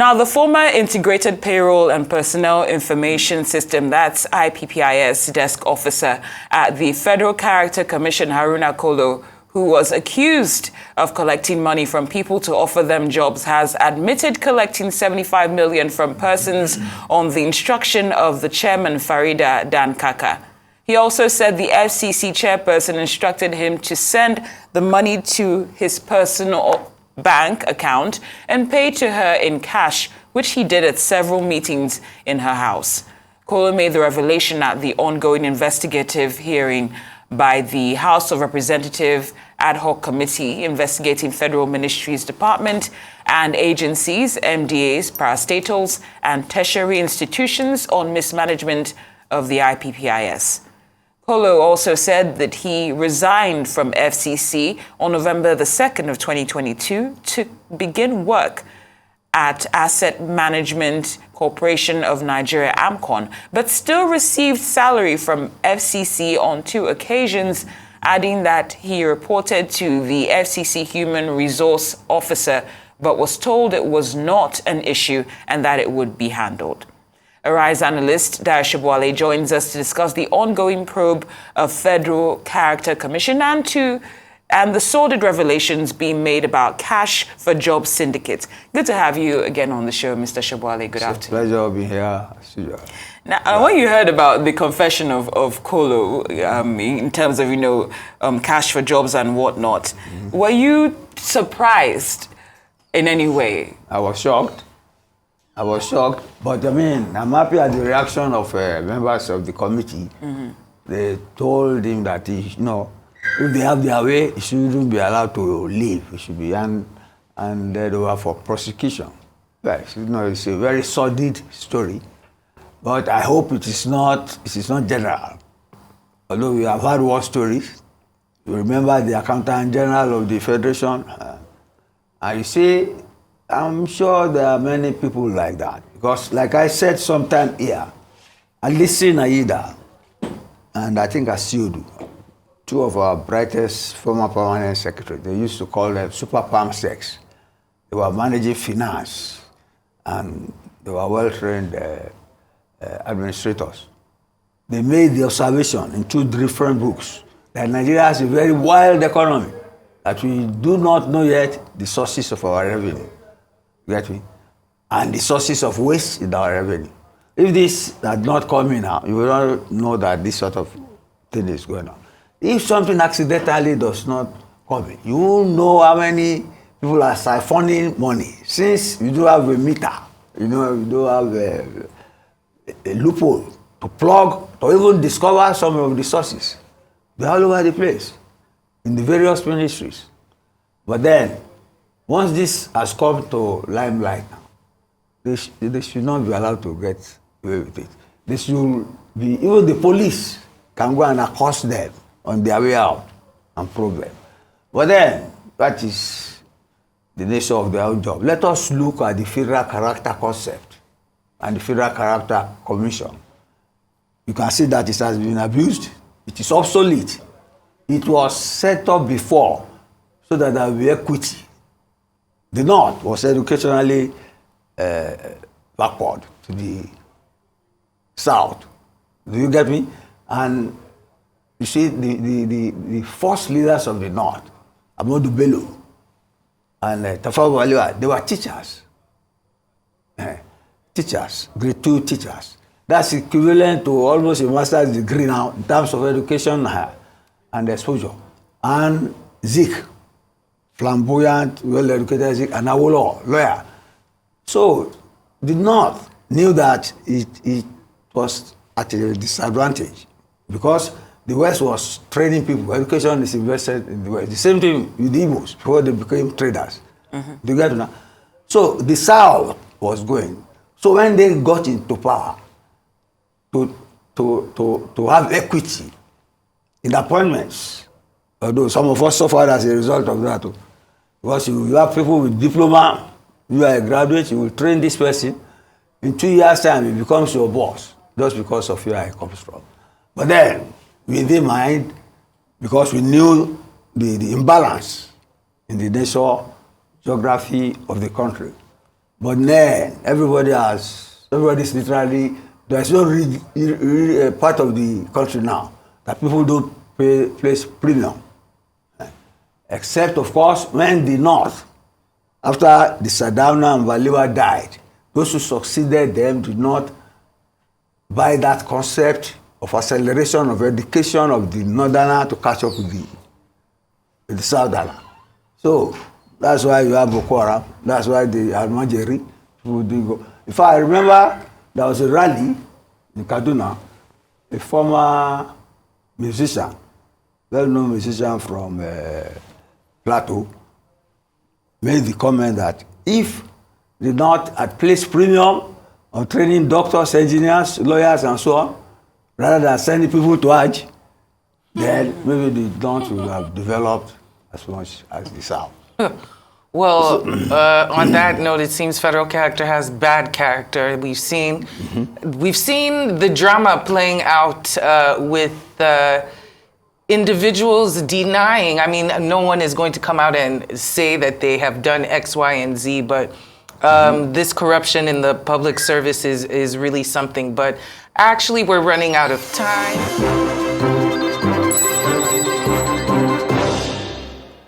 Now, the former Integrated Payroll and Personnel Information System, that's IPPIS desk officer at the Federal Character Commission, Haruna Kolo, who was accused of collecting money from people to offer them jobs, has admitted collecting 75 million from persons on the instruction of the chairman, Farida Dankaka. He also said the FCC chairperson instructed him to send the money to his personal bank account and pay to her in cash, which he did at several meetings in her house. Kolo made the revelation at the ongoing investigative hearing by the House of Representatives Ad Hoc Committee investigating federal ministries, department and agencies, MDAs, parastatals and tertiary institutions on mismanagement of the IPPIS. Kolo also said that he resigned from FCC on November the 2nd of 2022 to begin work at Asset Management Corporation of Nigeria, AMCON, but still received salary from FCC on 2 occasions, adding that he reported to the FCC Human Resource Officer, but was told it was not an issue and that it would be handled. Arise analyst Dayo Sobowale joins us to discuss the ongoing probe of Federal Character Commission and the sordid revelations being made about cash for job syndicates. Good to have you again on the show, Mr. Sobowale. Good afternoon. It's a pleasure being here. Now, when you heard about the confession of Kolo in terms of, cash for jobs and whatnot, were you surprised in any way? I was shocked, but I'm happy at the reaction of members of the committee. They told him that, if they have their way, he shouldn't be allowed to leave. He should be handed over for prosecution. Well, it's a very sordid story, but I hope it is not general. Although we have had war stories, you remember the Accountant General of the Federation, and you see, I'm sure there are many people like that. Because like I said sometime here, I listen to Aida, and I think Asiodu, 2 of our brightest former permanent secretaries. They used to call them super palm sex. They were managing finance, and they were well-trained administrators. They made the observation in 2 different books that Nigeria has a very wild economy, that we do not know yet the sources of our revenue. You get me? And the sources of waste in our revenue. If this had not come in now, you will not know that this sort of thing is going on. If something accidentally does not come in, you will know how many people are siphoning money. Since you do have a meter, you do have a loophole to plug, to even discover some of the sources. They're all over the place, in the various ministries. But then, once this has come to limelight now, they should not be allowed to get away with it. They should be, even the police can go and accost them on their way out and probe them. But then, that is the nature of their own job. Let us look at the Federal Character Concept and the Federal Character Commission. You can see that it has been abused. It is obsolete. It was set up before so that there will be equity. The North was educationally backward to the South. Do you get me? And you see, the first leaders of the North, Amadou Bello and Tafawa Balewa, they were teachers. Teachers, grade 2 teachers. That's equivalent to almost a master's degree now in terms of education and exposure. And Zik, flamboyant, well-educated Zik, and Awolowo, lawyer. So the North knew that it was at a disadvantage because the West was training people. Education is invested in the West. The same thing with the Igbos before they became traders. Do you get it now? So the South was going. So when they got into power, to have equity in appointments, although some of us suffered as a result of that, because you have people with diploma, you are a graduate, you will train this person, in 2 years' time he becomes your boss, just because of where he comes from. But then, within mind, because we knew the imbalance in the nature, geography of the country, But then everybody's literally, there's no part of the country now that people don't place premium. Except, of course, when the North, after the Sardauna and Valiwa died, those who succeeded them did not buy that concept of acceleration of education of the Northerner to catch up with the Southerner. So that's why you have Boko Haram, that's why the Almajiri people didn't go. If I remember, there was a rally in Kaduna, a former musician, well-known musician from Plateau, made the comment that if the North had placed premium on training doctors, engineers, lawyers, and so on, rather than sending people to Hajj, then maybe the North would have developed as much as the South. Well, on that note, it seems federal character has bad character. We've seen the drama playing out with individuals denying. I mean, no one is going to come out and say that they have done X, Y, and Z, but this corruption in the public service is really something. But actually, we're running out of time.